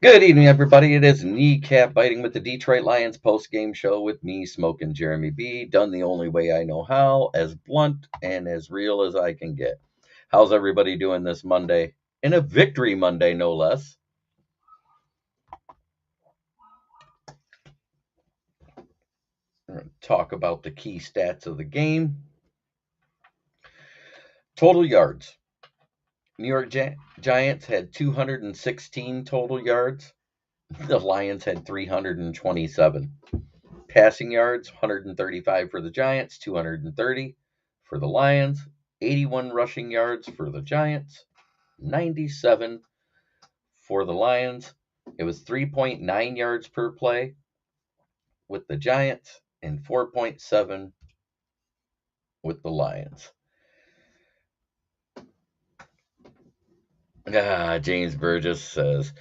Good evening, everybody. It is Kneecap Biting with the Detroit Lions post-game show with me, Smoking Jeremy B. Done the only way I know how, as blunt and as real as I can get. How's everybody doing this Monday? And a victory Monday, no less. We're going to talk about the key stats of the game. Total yards. New York Giants had 216 total yards. The Lions had 327. Passing yards, 135 for the Giants, 230 for the Lions, 81 rushing yards for the Giants, 97 for the Lions. It was 3.9 yards per play with the Giants and 4.7 with the Lions. James Burgess says,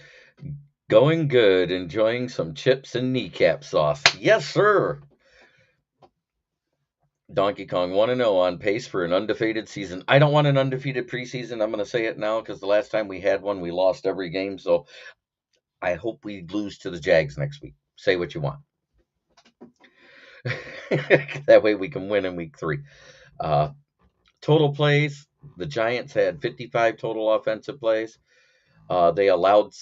going good, enjoying some chips and kneecap sauce. Yes, sir. Donkey Kong 1-0 on pace for an undefeated season. I don't want an undefeated preseason. I'm going to say it now because the last time we had one, we lost every game. So I hope we lose to the Jags next week. Say what you want. That way we can win in week 3. Total plays, the Giants had 55 total offensive plays. They allowed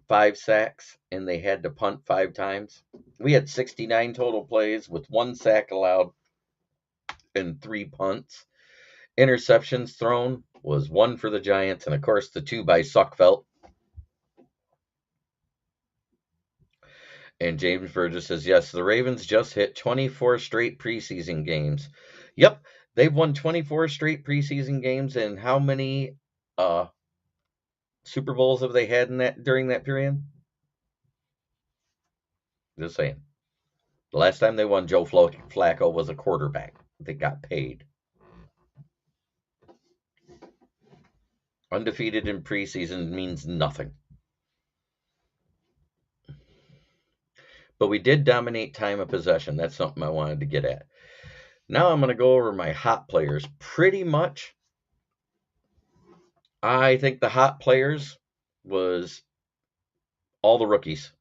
5 sacks, and they had to punt 5 times. We had 69 total plays with 1 sack allowed and 3 punts. Interceptions thrown was 1 for the Giants, and of course the 2 by Suckfelt. And James Burgess says, yes, the Ravens just hit 24 straight preseason games. Yep, they've won 24 straight preseason games, and how many Super Bowls have they had during that period? Just saying. The last time they won, Joe Flacco was a quarterback that got paid. Undefeated in preseason means nothing. But we did dominate time of possession. That's something I wanted to get at. Now I'm going to go over my hot players. Pretty much, I think the hot players was all the rookies.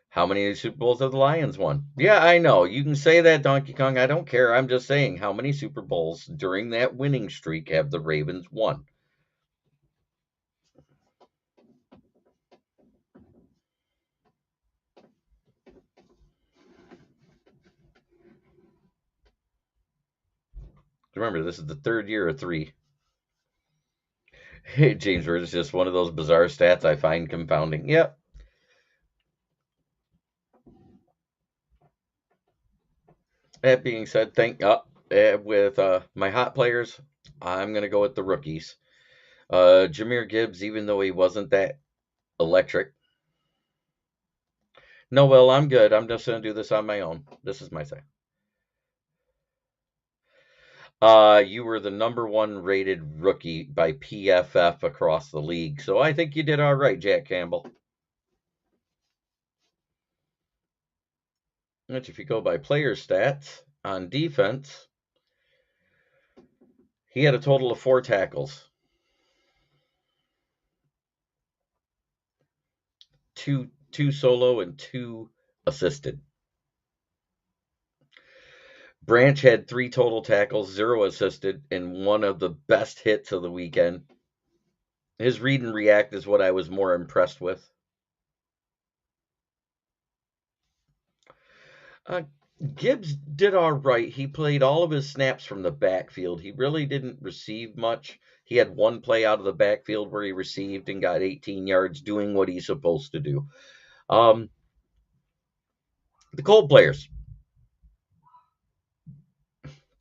How many Super Bowls have the Lions won? Yeah, I know. You can say that, Donkey Kong. I don't care. I'm just saying, how many Super Bowls during that winning streak have the Ravens won? Remember, this is the third year of 3. Hey, James Bird is just one of those bizarre stats I find confounding. Yep. That being said, with my hot players, I'm going to go with the rookies. Jahmyr Gibbs, even though he wasn't that electric. No, well, I'm good. I'm just going to do this on my own. This is my say. You were the number 1 rated rookie by PFF across the league, so I think you did all right, Jack Campbell. Which, if you go by player stats on defense, he had a total of 4 tackles. 2 solo and 2 assisted. Branch had 3 total tackles, 0 assisted, and one of the best hits of the weekend. His read and react is what I was more impressed with. Gibbs did all right. He played all of his snaps from the backfield. He really didn't receive much. He had 1 play out of the backfield where he received and got 18 yards doing what he's supposed to do. The Cold players.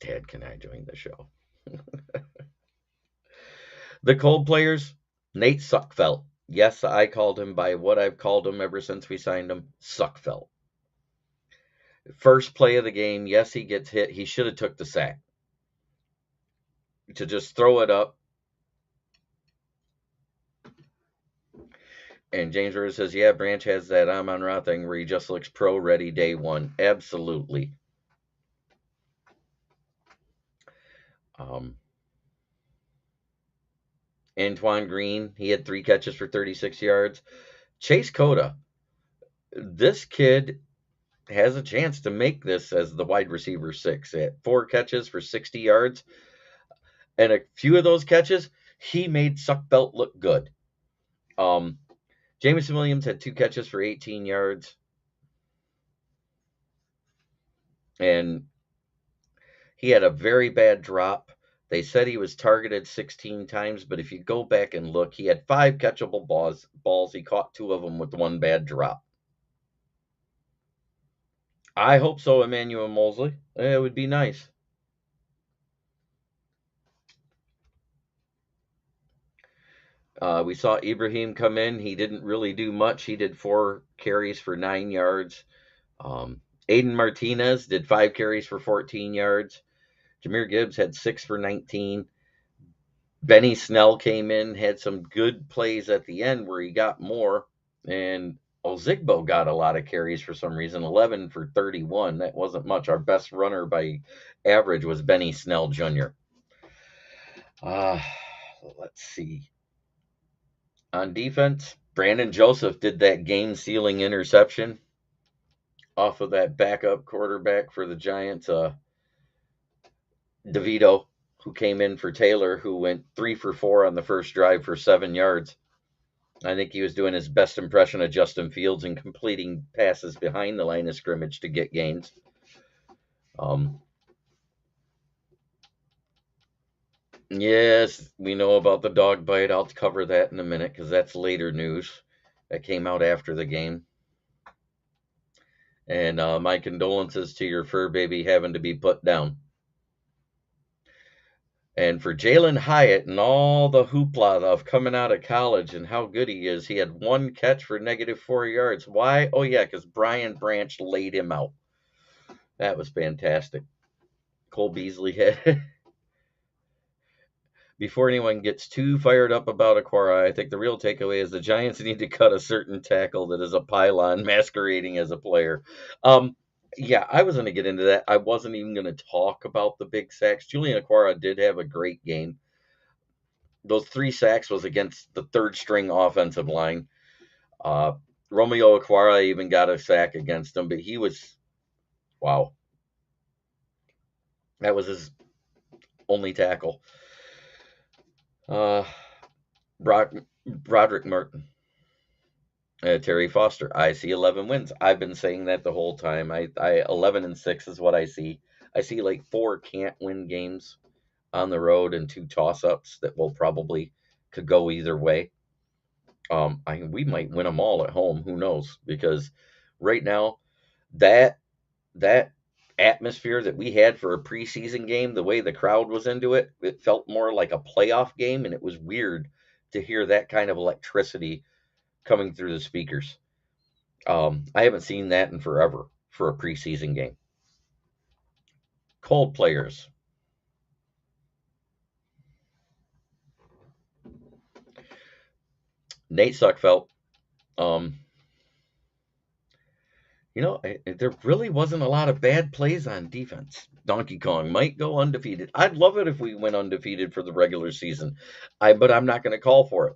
Dad, can I join the show? The Cold players, Nate Suckfelt. Yes, I called him by what I've called him ever since we signed him, Suckfelt. First play of the game, yes, he gets hit. He should have took the sack. To just throw it up. And James Rivers says, yeah, Branch has that Amon-Ra thing where he just looks pro-ready day 1. Absolutely. Antoine Green, he had 3 catches for 36 yards. Chase Cota, this kid has a chance to make this as the wide receiver 6 at 4 catches for 60 yards. And a few of those catches, he made Suck Belt look good. Jameson Williams had 2 catches for 18 yards. And he had a very bad drop. They said he was targeted 16 times, but if you go back and look, he had 5 catchable balls. He caught 2 of them with 1 bad drop. I hope so, Emmanuel Mosley. It would be nice. We saw Ibrahim come in. He didn't really do much. He did 4 carries for 9 yards. Aiden Martinez did 5 carries for 14 yards. Jahmyr Gibbs had 6 for 19. Benny Snell came in, had some good plays at the end where he got more. And Ozigbo got a lot of carries for some reason, 11 for 31. That wasn't much. Our best runner by average was Benny Snell Jr. Let's see. On defense, Brandon Joseph did that game-sealing interception off of that backup quarterback for the Giants, DeVito, who came in for Taylor, who went 3 for 4 on the first drive for 7 yards. I think he was doing his best impression of Justin Fields and completing passes behind the line of scrimmage to get gains. Yes, we know about the dog bite. I'll cover that in a minute because that's later news that came out after the game. And my condolences to your fur baby having to be put down. And for Jalen Hyatt and all the hoopla of coming out of college and how good he is, he had 1 catch for -4 yards. Why? Oh, yeah, because Brian Branch laid him out. That was fantastic. Cole Beasley had. Before anyone gets too fired up about Aquara, I think the real takeaway is the Giants need to cut a certain tackle that is a pylon masquerading as a player. Yeah, I was going to get into that. I wasn't even going to talk about the big sacks. Julian Aquara did have a great game. Those 3 sacks was against the 3rd string offensive line. Romeo Aquara even got a sack against him, but he was, wow. That was his only tackle. Broderick Martin. Terry Foster. I see 11 wins. I've been saying that the whole time. I 11-6 is what I see. I see like 4 can't win games on the road and 2 toss-ups that will probably could go either way. We might win them all at home. Who knows? Because right now, that atmosphere that we had for a preseason game, the way the crowd was into it, it felt more like a playoff game, and it was weird to hear that kind of electricity coming through the speakers. I haven't seen that in forever for a preseason game. Cold players. Nate Suckfelt. There really wasn't a lot of bad plays on defense. Donkey Kong might go undefeated. I'd love it if we went undefeated for the regular season. But I'm not going to call for it.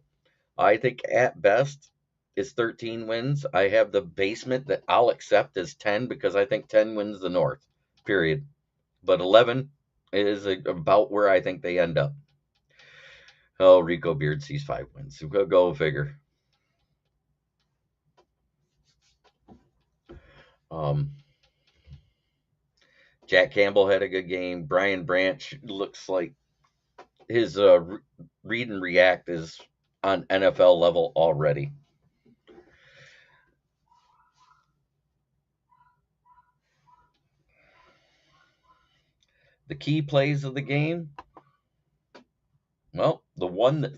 I think at best is 13 wins. I have the basement that I'll accept as 10 because I think 10 wins the North, period. But 11 is about where I think they end up. Oh, Rico Beard sees 5 wins. Go figure. Jack Campbell had a good game. Brian Branch looks like his read and react is on NFL level already. The key plays of the game, well, the one that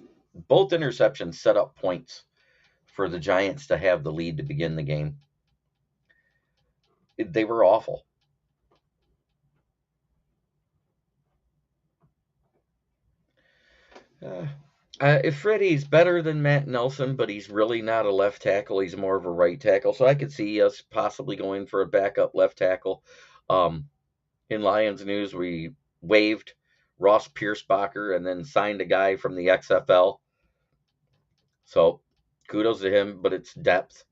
both interceptions set up points for the Giants to have the lead to begin the game. They were awful. Freddie's better than Matt Nelson, but he's really not a left tackle. He's more of a right tackle. So I could see us possibly going for a backup left tackle. In Lions news, we waived Ross Piercebacher and then signed a guy from the XFL So kudos to him, but it's depth.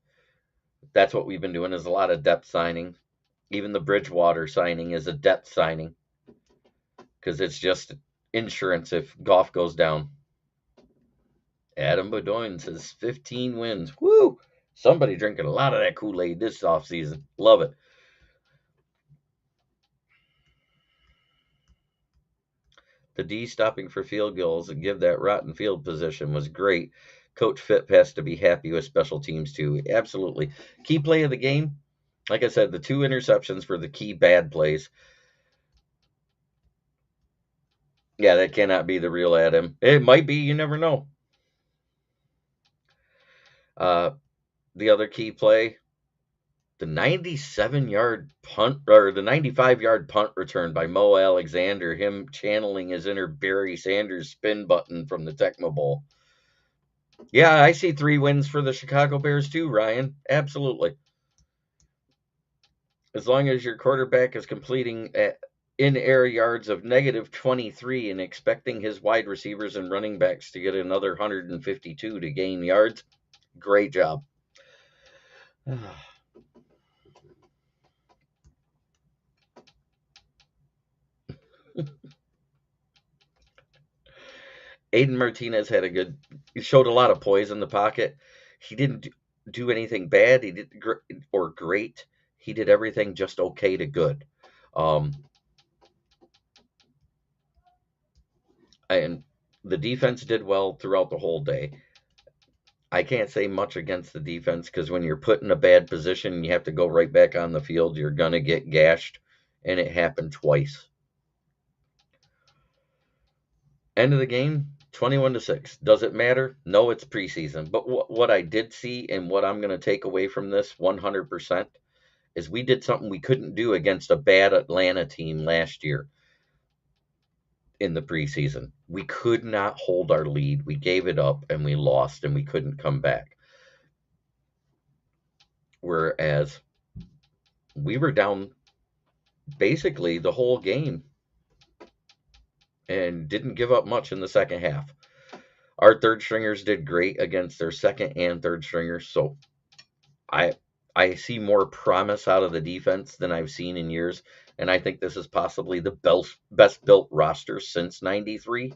That's what we've been doing, is a lot of depth signing. Even the Bridgewater signing is a depth signing because it's just insurance if Goff goes down. Adam Bedoin says 15 wins. Woo! Somebody drinking a lot of that Kool-Aid this offseason. Love it. The D stopping for field goals and give that rotten field position was great. Coach Phipp has to be happy with special teams too. Absolutely. Key play of the game, like I said, the 2 interceptions were the key bad plays. Yeah, that cannot be the real Adam. It might be, you never know. The other key play, the 97-yard punt, or the 95-yard punt return by Mo Alexander, him channeling his inner Barry Sanders spin button from the Tecmo Bowl. Yeah, I see 3 wins for the Chicago Bears too, Ryan. Absolutely. As long as your quarterback is completing in-air yards of -23 and expecting his wide receivers and running backs to get another 152 to gain yards, great job. Aiden Martinez he showed a lot of poise in the pocket. He didn't do anything bad. He did or great. He did everything just okay to good. And the defense did well throughout the whole day. I can't say much against the defense because when you're put in a bad position and you have to go right back on the field, you're going to get gashed. And it happened twice. End of the game, 21-6. Does it matter? No, it's preseason. But what I did see and what I'm going to take away from this 100% is we did something we couldn't do against a bad Atlanta team last year in the preseason. We could not hold our lead. We gave it up and we lost and we couldn't come back. Whereas we were down basically the whole game and didn't give up much in the second half. Our third stringers did great against their second and third stringers, so I see more promise out of the defense than I've seen in years, and I think this is possibly the best built roster since '93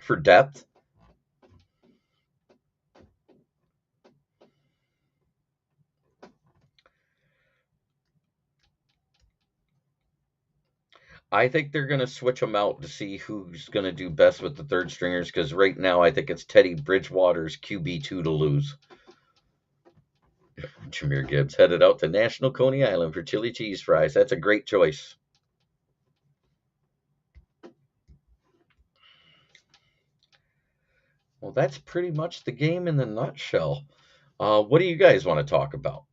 for depth. I think they're going to switch them out to see who's going to do best with the third stringers, because right now I think it's Teddy Bridgewater's QB2 to lose. Jameer Gibbs headed out to National Coney Island for chili cheese fries. That's a great choice. Well, that's pretty much the game in the nutshell. What do you guys want to talk about?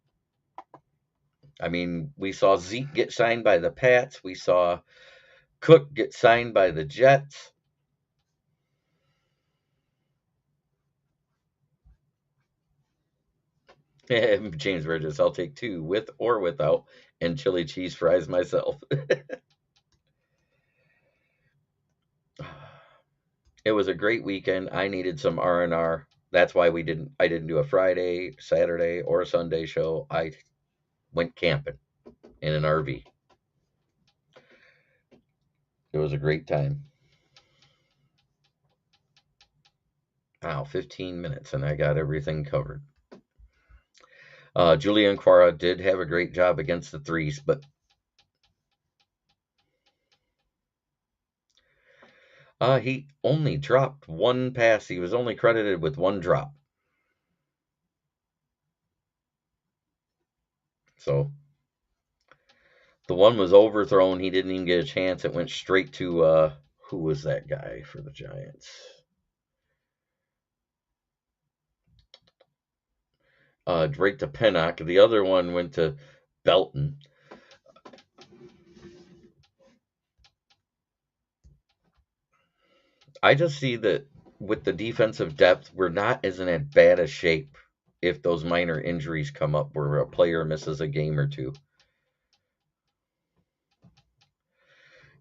I mean, we saw Zeke get signed by the Pats. We saw Cook get signed by the Jets. James Burgess, I'll take 2 with or without, and chili cheese fries myself. It was a great weekend. I needed some R&R. That's why I didn't do a Friday, Saturday, or a Sunday show. I went camping in an RV. It was a great time. Wow, 15 minutes, and I got everything covered. Julian Quara did have a great job against the threes, but he only dropped 1 pass. He was only credited with 1 drop. So the one was overthrown. He didn't even get a chance. It went straight to who was that guy for the Giants? Right to Pennock. The other one went to Belton. I just see that with the defensive depth, we're not as in as bad a shape if those minor injuries come up where a player misses a game or 2.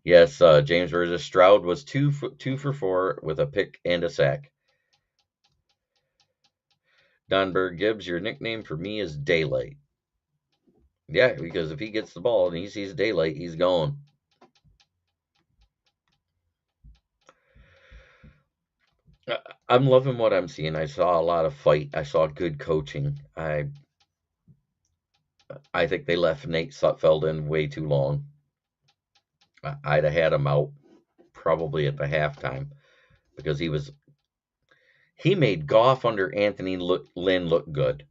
Yes, James Burgess. Stroud was 2 for 4 with a pick and a sack. Donberg Gibbs, your nickname for me is Daylight. Yeah, because if he gets the ball and he sees daylight, he's gone. I'm loving what I'm seeing. I saw a lot of fight. I saw good coaching. I think they left Nate Sutfeld in way too long. I'd have had him out probably at the halftime because he made Goff under Anthony Lynn look good,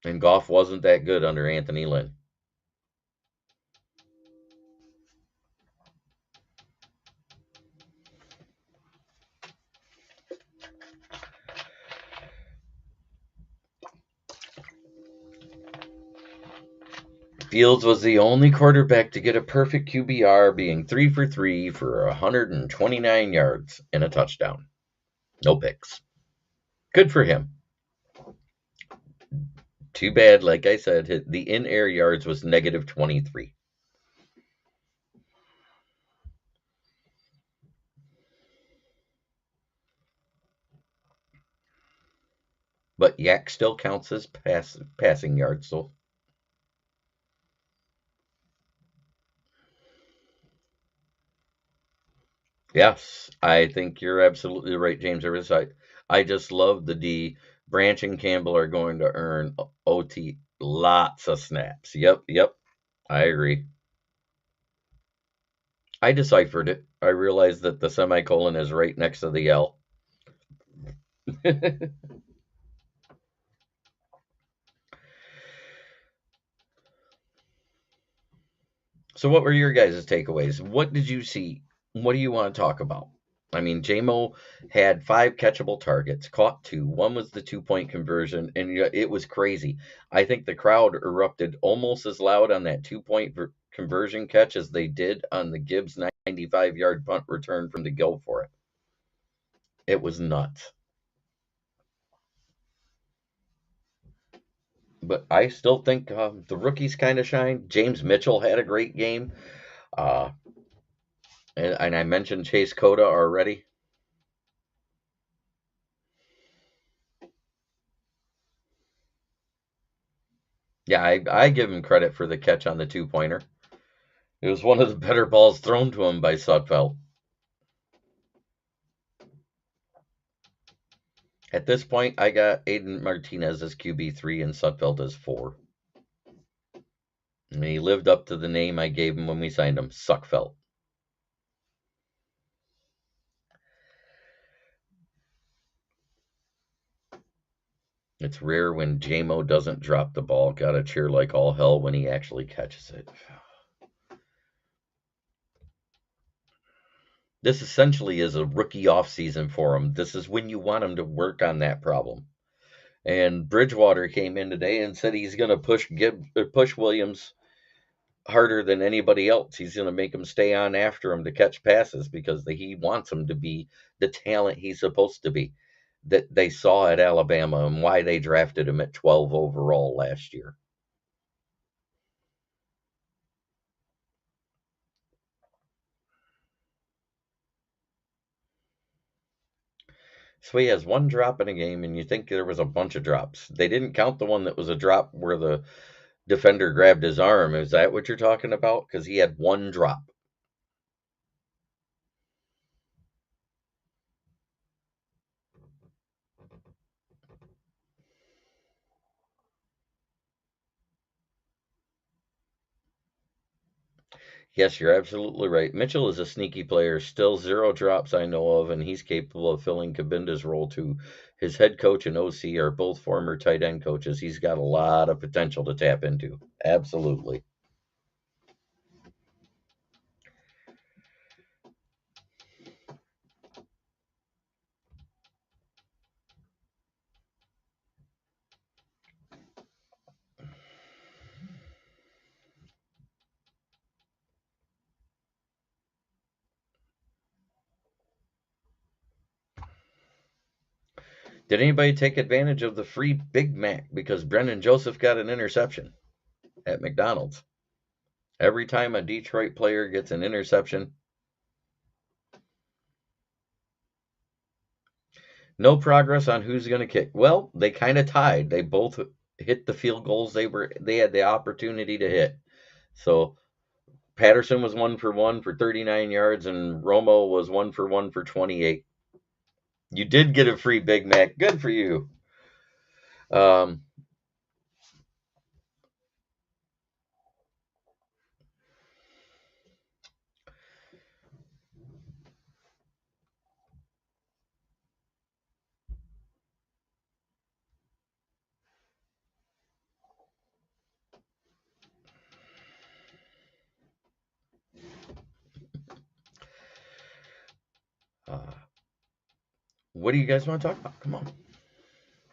and Goff wasn't that good under Anthony Lynn. Fields was the only quarterback to get a perfect QBR, being 3 for 3 for 129 yards and a touchdown. No picks. Good for him. Too bad, like I said, the in-air yards was negative 23. But Yak still counts as passing yards, so. Yes, I think you're absolutely right, James Rivers. I just love the D. Branch and Campbell are going to earn OT lots of snaps. Yep, I agree. I deciphered it. I realized that the semicolon is right next to the L. So, what were your guys' takeaways? What did you see? What do you want to talk about? I mean, JMO had 5 catchable targets, caught 2. One was the 2-point conversion, and it was crazy. I think the crowd erupted almost as loud on that 2-point conversion catch as they did on the Gibbs 95-yard punt return from the Go for it. It was nuts. But I still think the rookies kind of shine. James Mitchell had a great game. Uh, and I mentioned Chase Cota already. Yeah, I give him credit for the catch on the 2-pointer. It was one of the better balls thrown to him by Sutfeld. At this point, I got Aiden Martinez as QB3 and Sutfeld as 4. And he lived up to the name I gave him when we signed him, Suckfelt. It's rare when JMO doesn't drop the ball. Gotta cheer like all hell when he actually catches it. This essentially is a rookie offseason for him. This is when you want him to work on that problem. And Bridgewater came in today and said he's going to push Williams harder than anybody else. He's going to make him stay on after him to catch passes because he wants him to be the talent he's supposed to be that they saw at Alabama and why they drafted him at 12 overall last year. So he has one drop in a game, and you think there was a bunch of drops. They didn't count the one that was a drop where the defender grabbed his arm. Is that what you're talking about? Because he had one drop. Yes, you're absolutely right. Mitchell is a sneaky player. Still 0 drops I know of, and he's capable of filling Cabinda's role too. His head coach and OC are both former tight end coaches. He's got a lot of potential to tap into. Absolutely. Did anybody take advantage of the free Big Mac because Brendan Joseph got an interception at McDonald's? Every time a Detroit player gets an interception, No progress on who's going to kick. Well, they kind of tied. They both hit the field goals they had the opportunity to hit. So Patterson was 1 for 1 for 39 yards, and Romo was 1 for 1 for 28. You did get a free Big Mac. Good for you. Um, uh, what do you guys want to talk about? Come on.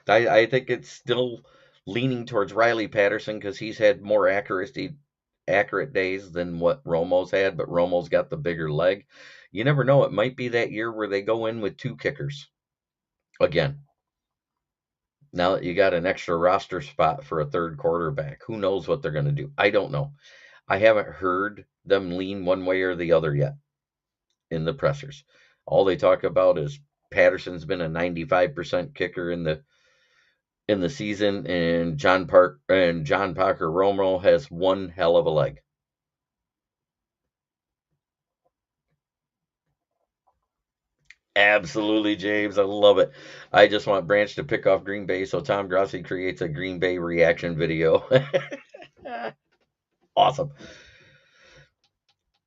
I think it's still leaning towards Riley Patterson because he's had more accurate days than what Romo's had, but Romo's got the bigger leg. You never know. It might be that year where they go in with two kickers again. Now that you got an extra roster spot for a third quarterback, who knows what they're going to do? I don't know. I haven't heard them lean one way or the other yet in the pressers. All they talk about is Patterson's been a 95% kicker in the season, and John Parker Romo has one hell of a leg. Absolutely, James. I love it. I just want Branch to pick off Green Bay so Tom Grossi creates a Green Bay reaction video. Awesome.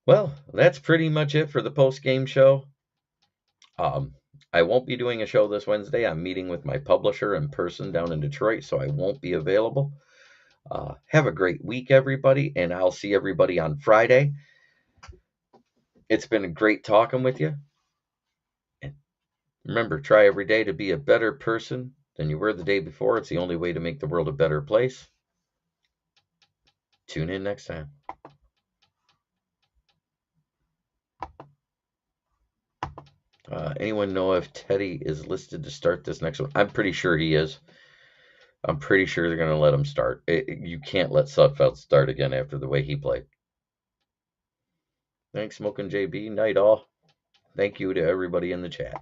Well, that's pretty much it for the post game show. Um, I won't be doing a show this Wednesday. I'm meeting with my publisher in person down in Detroit, so I won't be available. Have a great week, everybody, and I'll see everybody on Friday. It's been great talking with you. And remember, try every day to be a better person than you were the day before. It's the only way to make the world a better place. Tune in next time. Anyone know if Teddy is listed to start this next one? I'm pretty sure he is. I'm pretty sure they're going to let him start. You can't let Sudfeld start again after the way he played. Thanks, Smoking JB. Night all. Thank you to everybody in the chat.